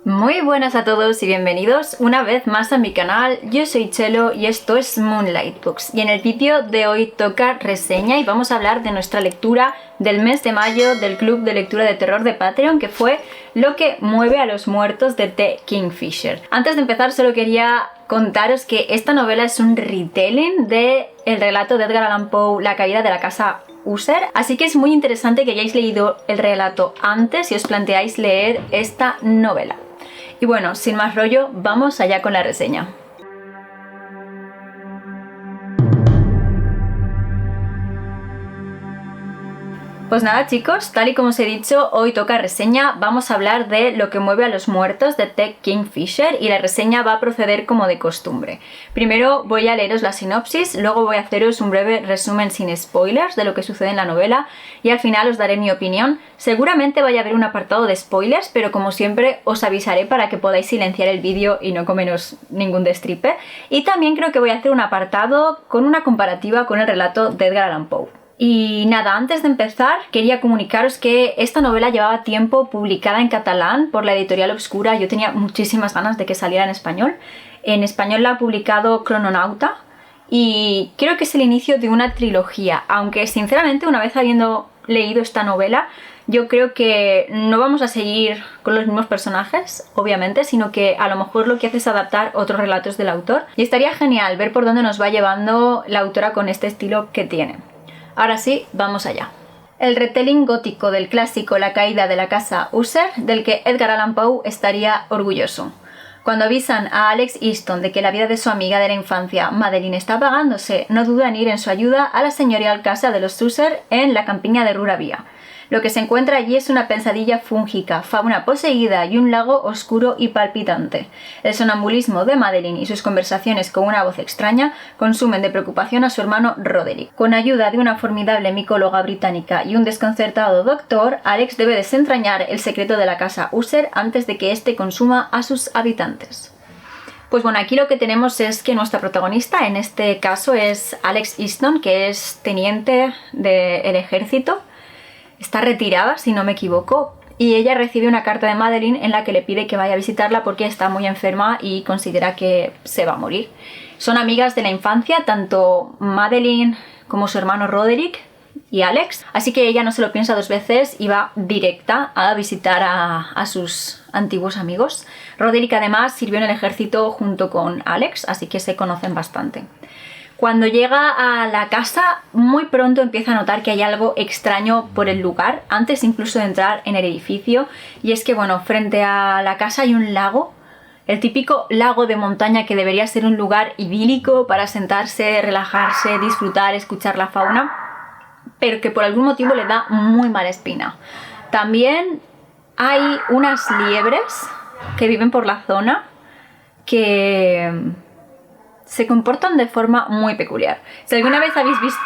Muy buenas a todos y bienvenidos una vez más a mi canal. Yo soy Chelo y esto es Moonlight Books, y en el vídeo de hoy toca reseña y vamos a hablar de nuestra lectura del mes de mayo del club de lectura de terror de Patreon, que fue Lo que mueve a los muertos de T. Kingfisher. Antes de empezar solo quería contaros que esta novela es un retelling de el relato de Edgar Allan Poe, La caída de la casa User, así que es muy interesante que hayáis leído el relato antes y os planteáis leer esta novela. Y bueno, sin más rollo, vamos allá con la reseña. Pues nada chicos, tal y como os he dicho, hoy toca reseña. Vamos a hablar de Lo que mueve a los muertos de T. Kingfisher y la reseña va a proceder como de costumbre. Primero voy a leeros la sinopsis, luego voy a haceros un breve resumen sin spoilers de lo que sucede en la novela y al final os daré mi opinión. Seguramente vaya a haber un apartado de spoilers, pero como siempre os avisaré para que podáis silenciar el vídeo y no comeros ningún destripe. Y también creo que voy a hacer un apartado con una comparativa con el relato de Edgar Allan Poe. Y nada, antes de empezar quería comunicaros que esta novela llevaba tiempo publicada en catalán por la editorial Obscura. Yo tenía muchísimas ganas de que saliera en español. En español la ha publicado Crononauta y creo que es el inicio de una trilogía, aunque sinceramente una vez habiendo leído esta novela yo creo que no vamos a seguir con los mismos personajes, obviamente, sino que a lo mejor lo que hace es adaptar otros relatos del autor y estaría genial ver por dónde nos va llevando la autora con este estilo que tiene. Ahora sí, vamos allá. El retelling gótico del clásico La caída de la casa User, del que Edgar Allan Poe estaría orgulloso. Cuando avisan a Alex Easton de que la vida de su amiga de la infancia, Madeline, está apagándose, no duda en ir en su ayuda a la señorial casa de los User en la campiña de Ruravia. Lo que se encuentra allí es una pensadilla fúngica, fauna poseída y un lago oscuro y palpitante. El sonambulismo de Madeline y sus conversaciones con una voz extraña consumen de preocupación a su hermano Roderick. Con ayuda de una formidable micóloga británica y un desconcertado doctor, Alex debe desentrañar el secreto de la casa User antes de que éste consuma a sus habitantes. Pues bueno, aquí lo que tenemos es que nuestra protagonista en este caso es Alex Easton, que es teniente del ejército. Está retirada, si no me equivoco, y ella recibe una carta de Madeline en la que le pide que vaya a visitarla porque está muy enferma y considera que se va a morir. Son amigas de la infancia, tanto Madeline como su hermano Roderick y Alex, así que ella no se lo piensa dos veces y va directa a visitar a sus antiguos amigos. Roderick además sirvió en el ejército junto con Alex, así que se conocen bastante. Cuando llega a la casa, muy pronto empieza a notar que hay algo extraño por el lugar, antes incluso de entrar en el edificio, y es que, bueno, frente a la casa hay un lago, el típico lago de montaña que debería ser un lugar idílico para sentarse, relajarse, disfrutar, escuchar la fauna, pero que por algún motivo le da muy mala espina. También hay unas liebres que viven por la zona que se comportan de forma muy peculiar. Si alguna vez habéis visto...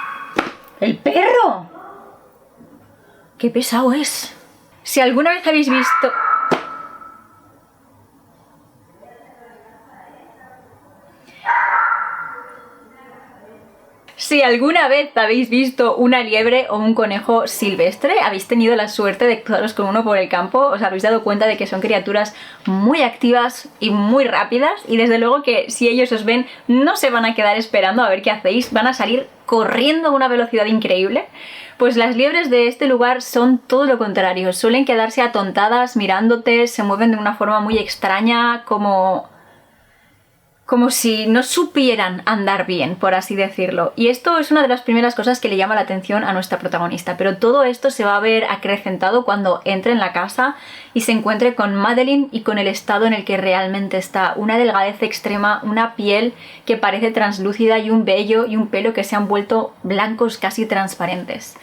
¡El perro! ¡Qué pesado es! Si alguna vez habéis visto... Si alguna vez habéis visto una liebre o un conejo silvestre, habéis tenido la suerte de cruzaros con uno por el campo, os habéis dado cuenta de que son criaturas muy activas y muy rápidas, y desde luego que si ellos os ven no se van a quedar esperando a ver qué hacéis, van a salir corriendo a una velocidad increíble. Pues las liebres de este lugar son todo lo contrario, suelen quedarse atontadas mirándote, se mueven de una forma muy extraña, como si no supieran andar bien, por así decirlo. Y esto es una de las primeras cosas que le llama la atención a nuestra protagonista. Pero todo esto se va a ver acrecentado cuando entre en la casa y se encuentre con Madeline y con el estado en el que realmente está. Una delgadez extrema, una piel que parece translúcida y un vello y un pelo que se han vuelto blancos, casi transparentes.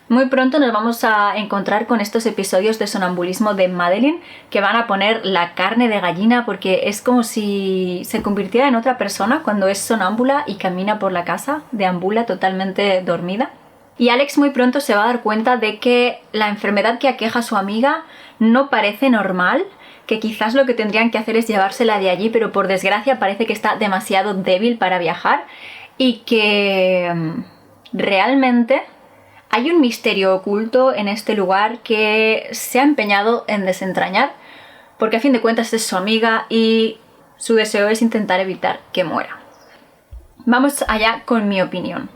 Muy pronto nos vamos a encontrar con estos episodios de sonambulismo de Madeline que van a poner la carne de gallina, porque es como si se convirtiera en otra persona cuando es sonámbula y camina por la casa, deambula totalmente dormida. Y Alex muy pronto se va a dar cuenta de que la enfermedad que aqueja a su amiga no parece normal, que quizás lo que tendrían que hacer es llevársela de allí, pero por desgracia parece que está demasiado débil para viajar y que realmente hay un misterio oculto en este lugar que se ha empeñado en desentrañar, porque a fin de cuentas es su amiga y su deseo es intentar evitar que muera. Vamos allá con mi opinión.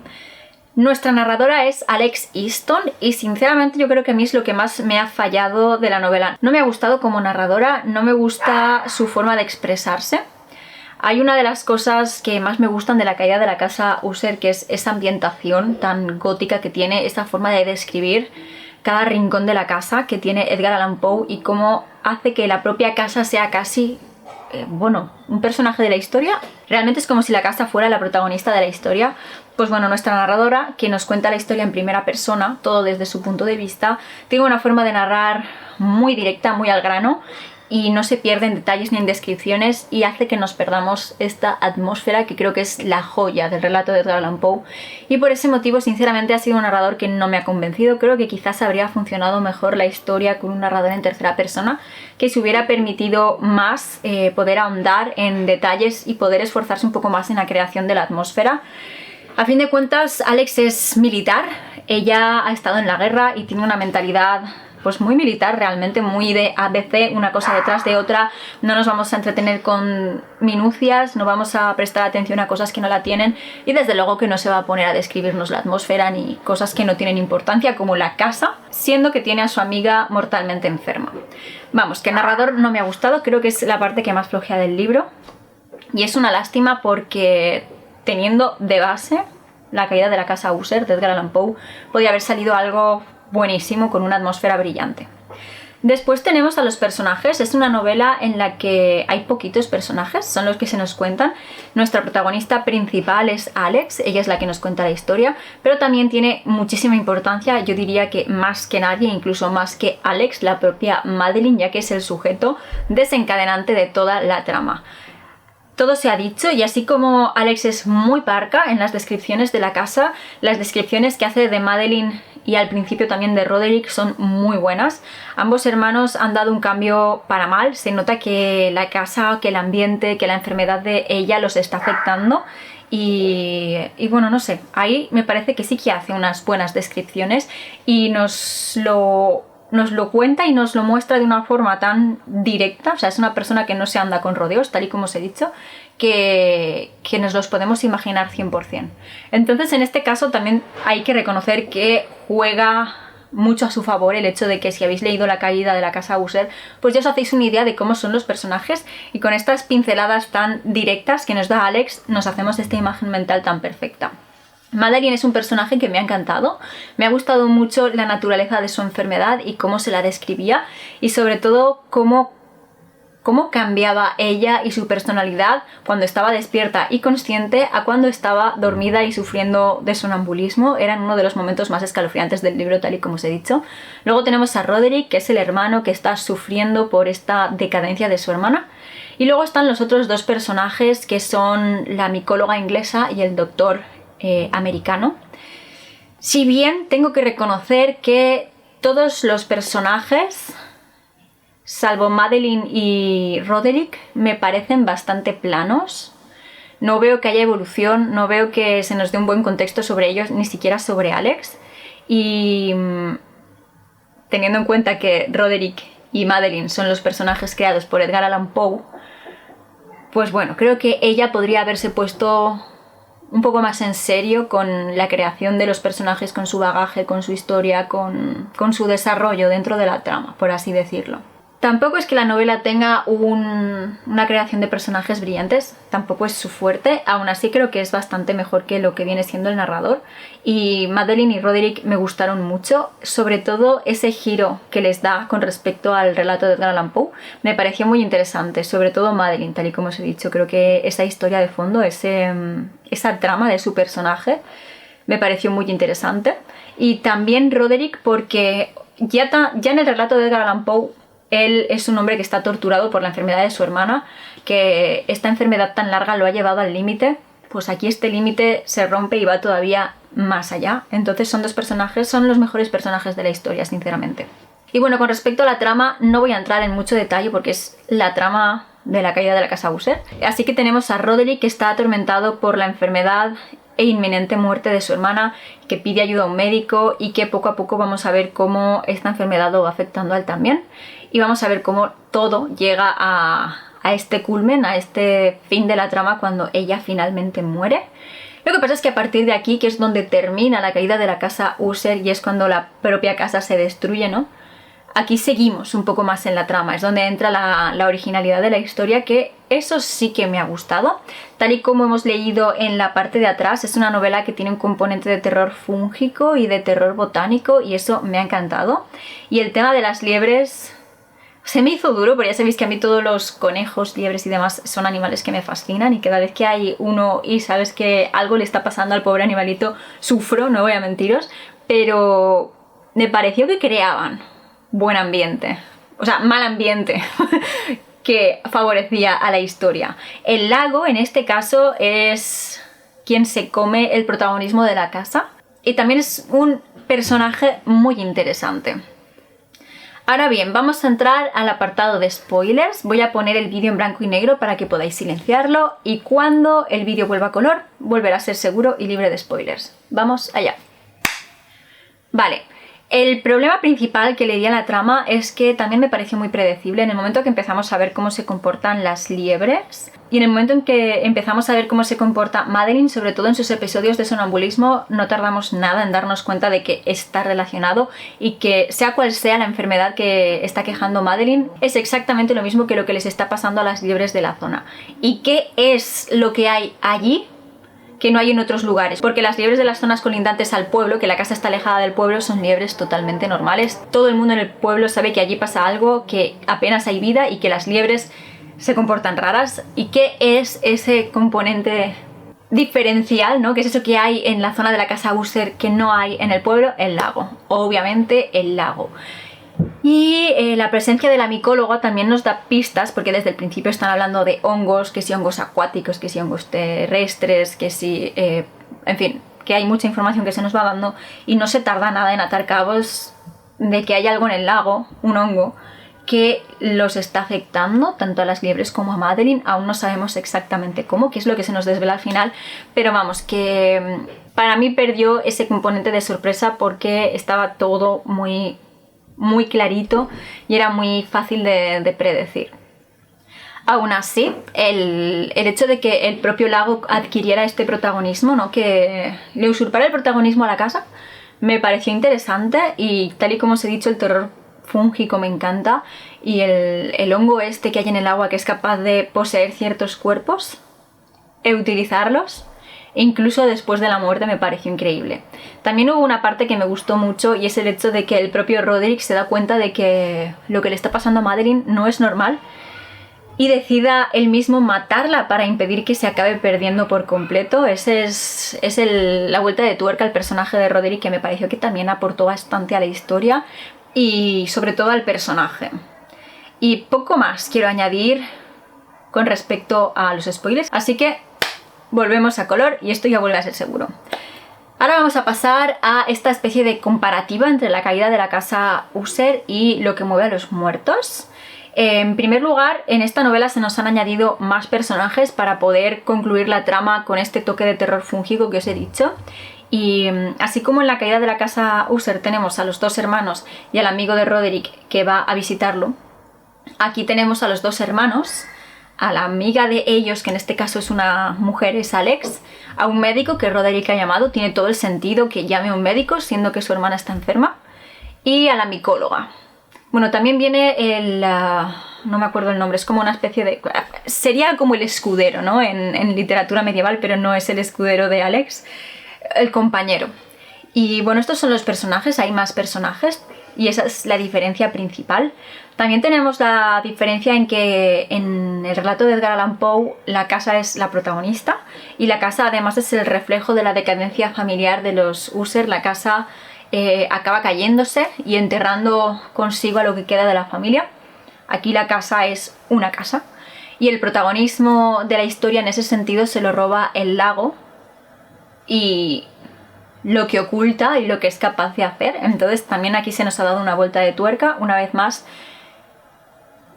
Nuestra narradora es Alex Easton y sinceramente yo creo que a mí es lo que más me ha fallado de la novela. No me ha gustado como narradora, no me gusta su forma de expresarse. Hay una de las cosas que más me gustan de La caída de la casa User, que es esa ambientación tan gótica que tiene, esa forma de describir cada rincón de la casa que tiene Edgar Allan Poe y cómo hace que la propia casa sea casi, un personaje de la historia. Realmente es como si la casa fuera la protagonista de la historia. Pues bueno, nuestra narradora, que nos cuenta la historia en primera persona, todo desde su punto de vista, tiene una forma de narrar muy directa, muy al grano, y no se pierde en detalles ni en descripciones y hace que nos perdamos esta atmósfera que creo que es la joya del relato de Edgar Allan Poe. Y por ese motivo, sinceramente, ha sido un narrador que no me ha convencido. Creo que quizás habría funcionado mejor la historia con un narrador en tercera persona, que se hubiera permitido más poder ahondar en detalles y poder esforzarse un poco más en la creación de la atmósfera. A fin de cuentas, Alex es militar, ella ha estado en la guerra y tiene una mentalidad pues muy militar realmente, muy de ABC, una cosa detrás de otra. No nos vamos a entretener con minucias, no vamos a prestar atención a cosas que no la tienen y desde luego que no se va a poner a describirnos la atmósfera ni cosas que no tienen importancia como la casa, siendo que tiene a su amiga mortalmente enferma. Vamos, que el narrador no me ha gustado, creo que es la parte que más flojea del libro y es una lástima porque teniendo de base La caída de la casa User de Edgar Allan Poe, podía haber salido algo buenísimo con una atmósfera brillante. Después tenemos a los personajes. Es una novela en la que hay poquitos personajes, son los que se nos cuentan. Nuestra protagonista principal es Alex, ella es la que nos cuenta la historia, pero también tiene muchísima importancia, yo diría que más que nadie, incluso más que Alex, la propia Madeline, ya que es el sujeto desencadenante de toda la trama. Todo se ha dicho y así como Alex es muy parca en las descripciones de la casa, las descripciones que hace de Madeline y al principio también de Roderick son muy buenas. Ambos hermanos han dado un cambio para mal, se nota que la casa, que el ambiente, que la enfermedad de ella los está afectando y bueno, no sé, ahí me parece que sí que hace unas buenas descripciones y nos lo cuenta y nos lo muestra de una forma tan directa, o sea, es una persona que no se anda con rodeos, tal y como os he dicho, que nos los podemos imaginar 100%. Entonces, en este caso también hay que reconocer que juega mucho a su favor el hecho de que si habéis leído La caída de la casa User, pues ya os hacéis una idea de cómo son los personajes y con estas pinceladas tan directas que nos da Alex, nos hacemos esta imagen mental tan perfecta. Madeline es un personaje que me ha encantado, me ha gustado mucho la naturaleza de su enfermedad y cómo se la describía y sobre todo cómo cambiaba ella y su personalidad cuando estaba despierta y consciente a cuando estaba dormida y sufriendo de sonambulismo. Eran uno de los momentos más escalofriantes del libro, tal y como os he dicho. Luego tenemos a Roderick, que es el hermano que está sufriendo por esta decadencia de su hermana. Y luego están los otros dos personajes que son la micóloga inglesa y el doctor americano. Si bien tengo que reconocer que todos los personajes, salvo Madeline y Roderick, me parecen bastante planos. No veo que haya evolución, no veo que se nos dé un buen contexto sobre ellos, ni siquiera sobre Alex. Y teniendo en cuenta que Roderick y Madeline son los personajes creados por Edgar Allan Poe, pues bueno, creo que ella podría haberse puesto un poco más en serio con la creación de los personajes, con su bagaje, con su historia, con su desarrollo dentro de la trama, por así decirlo. Tampoco es que la novela tenga una creación de personajes brillantes, tampoco es su fuerte, aún así creo que es bastante mejor que lo que viene siendo el narrador. Y Madeline y Roderick me gustaron mucho, sobre todo ese giro que les da con respecto al relato de Edgar Allan Poe, me pareció muy interesante, sobre todo Madeline, tal y como os he dicho. Creo que esa historia de fondo, esa trama de su personaje, me pareció muy interesante. Y también Roderick porque ya en el relato de Edgar Allan Poe, él es un hombre que está torturado por la enfermedad de su hermana, que esta enfermedad tan larga lo ha llevado al límite. Pues aquí este límite se rompe y va todavía más allá. Entonces son los mejores personajes de la historia, sinceramente. Y bueno, con respecto a la trama, no voy a entrar en mucho detalle porque es la trama de La caída de la casa User. Así que tenemos a Roderick, que está atormentado por la enfermedad e inminente muerte de su hermana, que pide ayuda a un médico y que poco a poco vamos a ver cómo esta enfermedad lo va afectando a él también. Y vamos a ver cómo todo llega a este culmen, a este fin de la trama cuando ella finalmente muere. Lo que pasa es que a partir de aquí, que es donde termina la caída de la casa User y es cuando la propia casa se destruye, ¿no? Aquí seguimos un poco más en la trama, es donde entra la originalidad de la historia, que eso sí que me ha gustado. Tal y como hemos leído en la parte de atrás, es una novela que tiene un componente de terror fúngico y de terror botánico y eso me ha encantado. Y el tema de las liebres se me hizo duro, porque ya sabéis que a mí todos los conejos, liebres y demás son animales que me fascinan y cada vez que hay uno y sabes que algo le está pasando al pobre animalito, sufro, no voy a mentiros, pero me pareció que creaban buen ambiente, o sea, mal ambiente que favorecía a la historia. El lago, en este caso, es quien se come el protagonismo de la casa y también es un personaje muy interesante. Ahora bien, vamos a entrar al apartado de spoilers. Voy a poner el vídeo en blanco y negro para que podáis silenciarlo y cuando el vídeo vuelva a color, volverá a ser seguro y libre de spoilers. Vamos allá. Vale. El problema principal que le di a la trama es que también me pareció muy predecible en el momento que empezamos a ver cómo se comportan las liebres y en el momento en que empezamos a ver cómo se comporta Madeline, sobre todo en sus episodios de sonambulismo, no tardamos nada en darnos cuenta de que está relacionado y que sea cual sea la enfermedad que está quejando Madeline, es exactamente lo mismo que lo que les está pasando a las liebres de la zona. ¿Y qué es lo que hay allí que no hay en otros lugares? Porque las liebres de las zonas colindantes al pueblo, que la casa está alejada del pueblo, son liebres totalmente normales. Todo el mundo en el pueblo sabe que allí pasa algo, que apenas hay vida y que las liebres se comportan raras. ¿Y qué es ese componente diferencial, ¿no? ¿Qué es eso que hay en la zona de la casa User que no hay en el pueblo? El lago. Obviamente el lago. Y la presencia de la micóloga también nos da pistas, porque desde el principio están hablando de hongos, que si hongos acuáticos, que si hongos terrestres, que si... en fin, que hay mucha información que se nos va dando y no se tarda nada en atar cabos de que hay algo en el lago, un hongo, que los está afectando tanto a las liebres como a Madeline. Aún no sabemos exactamente cómo, que es lo que se nos desvela al final, pero vamos, que para mí perdió ese componente de sorpresa porque estaba todo muy clarito y era muy fácil de predecir. Aún así, el hecho de que el propio lago adquiriera este protagonismo, ¿no? Que le usurpara el protagonismo a la casa, me pareció interesante y tal y como os he dicho, el terror fúngico me encanta y el hongo este que hay en el agua que es capaz de poseer ciertos cuerpos e utilizarlos incluso después de la muerte me pareció increíble. También hubo una parte que me gustó mucho y es el hecho de que el propio Roderick se da cuenta de que lo que le está pasando a Madeline no es normal y decida él mismo matarla para impedir que se acabe perdiendo por completo. Ese es la vuelta de tuerca al personaje de Roderick, que me pareció que también aportó bastante a la historia y sobre todo al personaje. Y poco más quiero añadir con respecto a los spoilers, así que volvemos a color y esto ya vuelve a ser seguro. Ahora vamos a pasar a esta especie de comparativa entre la caída de la casa User y lo que mueve a los muertos. En primer lugar, en esta novela se nos han añadido más personajes para poder concluir la trama con este toque de terror fúngico que os he dicho. Y así como en la caída de la casa User tenemos a los dos hermanos y al amigo de Roderick que va a visitarlo, aquí tenemos a los dos hermanos, a la amiga de ellos, que en este caso es una mujer, es Alex, a un médico que Roderick ha llamado, tiene todo el sentido que llame a un médico siendo que su hermana está enferma, y a la micóloga. Bueno, también viene no me acuerdo el nombre, es como una especie de... sería como el escudero, ¿no? En literatura medieval, pero no es el escudero de Alex, el compañero. Y bueno, estos son los personajes, hay más personajes y esa es la diferencia principal. También tenemos la diferencia en que en el relato de Edgar Allan Poe la casa es la protagonista y la casa además es el reflejo de la decadencia familiar de los User. La casa acaba cayéndose y enterrando consigo a lo que queda de la familia. Aquí la casa es una casa y el protagonismo de la historia en ese sentido se lo roba el lago y lo que oculta y lo que es capaz de hacer. Entonces también aquí se nos ha dado una vuelta de tuerca, una vez más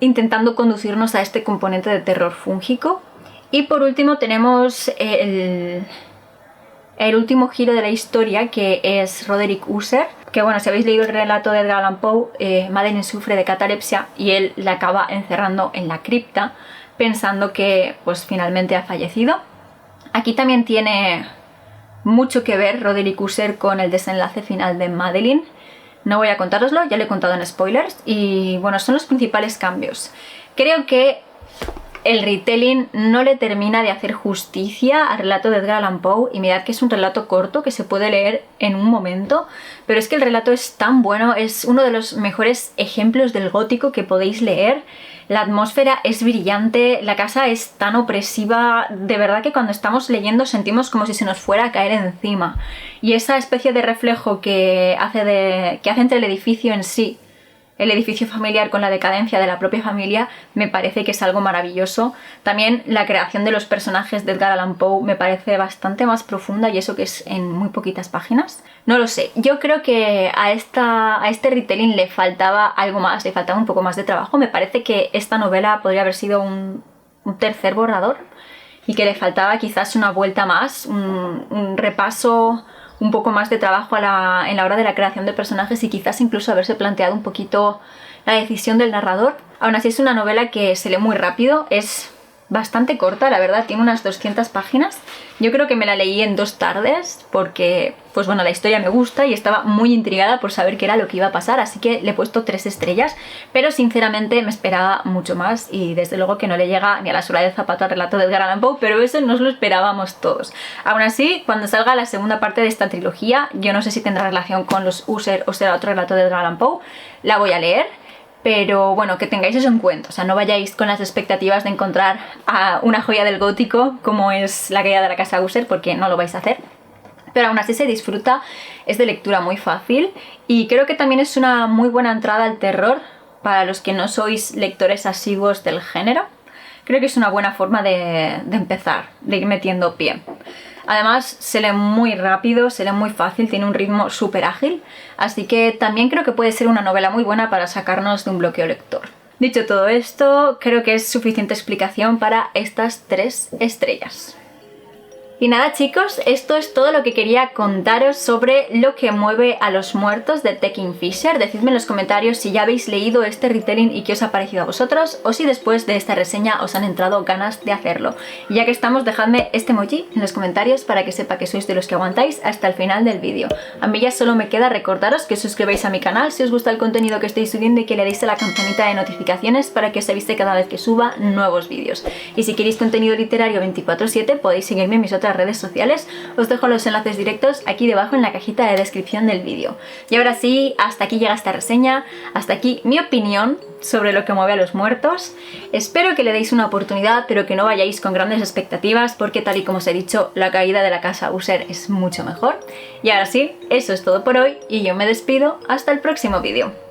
intentando conducirnos a este componente de terror fúngico. Y por último tenemos el último giro de la historia, que es Roderick Usher, que bueno, si habéis leído el relato de Edgar Allan Poe, Madeline sufre de catalepsia y él la acaba encerrando en la cripta pensando que pues finalmente ha fallecido. Aquí también tiene mucho que ver Roderick Usher con el desenlace final de Madeline. No voy a contároslo, ya lo he contado en spoilers y bueno, son los principales cambios. Creo que el retelling no le termina de hacer justicia al relato de Edgar Allan Poe, y mirad que es un relato corto que se puede leer en un momento, pero es que el relato es tan bueno, es uno de los mejores ejemplos del gótico que podéis leer. La atmósfera es brillante, la casa es tan opresiva, de verdad que cuando estamos leyendo sentimos como si se nos fuera a caer encima. Y esa especie de reflejo que hace entre el edificio en sí, el edificio familiar, con la decadencia de la propia familia, me parece que es algo maravilloso. También la creación de los personajes de Edgar Allan Poe me parece bastante más profunda, y eso que es en muy poquitas páginas. No lo sé, yo creo que a este retelling le faltaba algo más, le faltaba un poco más de trabajo. Me parece que esta novela podría haber sido un tercer borrador y que le faltaba quizás una vuelta más, un repaso, un poco más de trabajo en la hora de la creación de personajes, y quizás incluso haberse planteado un poquito la decisión del narrador. Aún así es una novela que se lee muy rápido, es bastante corta, la verdad, tiene unas 200 páginas. Yo creo que me la leí en 2 tardes porque, pues bueno, la historia me gusta y estaba muy intrigada por saber qué era lo que iba a pasar, así que le he puesto 3 estrellas, pero sinceramente me esperaba mucho más y desde luego que no le llega ni a la suela del zapato al relato de Edgar Allan Poe, pero eso nos lo esperábamos todos. Aún así, cuando salga la segunda parte de esta trilogía, yo no sé si tendrá relación con los Usher o será otro relato de Edgar Allan Poe, la voy a leer. Pero bueno, que tengáis eso en cuenta, o sea, no vayáis con las expectativas de encontrar a una joya del gótico como es La caída de la casa Usher, porque no lo vais a hacer. Pero aún así se disfruta, es de lectura muy fácil y creo que también es una muy buena entrada al terror para los que no sois lectores asiduos del género. Creo que es una buena forma de empezar, de ir metiendo pie. Además se lee muy rápido, se lee muy fácil, tiene un ritmo súper ágil, así que también creo que puede ser una novela muy buena para sacarnos de un bloqueo lector. Dicho todo esto, creo que es suficiente explicación para estas 3 estrellas. Y nada chicos, esto es todo lo que quería contaros sobre Lo que mueve a los muertos de Ted Kingfisher. Decidme en los comentarios si ya habéis leído este retelling y qué os ha parecido a vosotros, o si después de esta reseña os han entrado ganas de hacerlo. Y ya que estamos, dejadme este emoji en los comentarios para que sepa que sois de los que aguantáis hasta el final del vídeo. A mí ya solo me queda recordaros que os suscribáis a mi canal si os gusta el contenido que estoy subiendo y que le deis a la campanita de notificaciones para que os avise cada vez que suba nuevos vídeos. Y si queréis contenido literario 24/7 podéis seguirme en mis otras redes sociales, os dejo los enlaces directos aquí debajo en la cajita de descripción del vídeo. Y ahora sí, hasta aquí llega esta reseña, hasta aquí mi opinión sobre Lo que mueve a los muertos. Espero que le deis una oportunidad, pero que no vayáis con grandes expectativas, porque tal y como os he dicho, La caída de la casa Usher es mucho mejor. Y ahora sí, eso es todo por hoy y yo me despido hasta el próximo vídeo.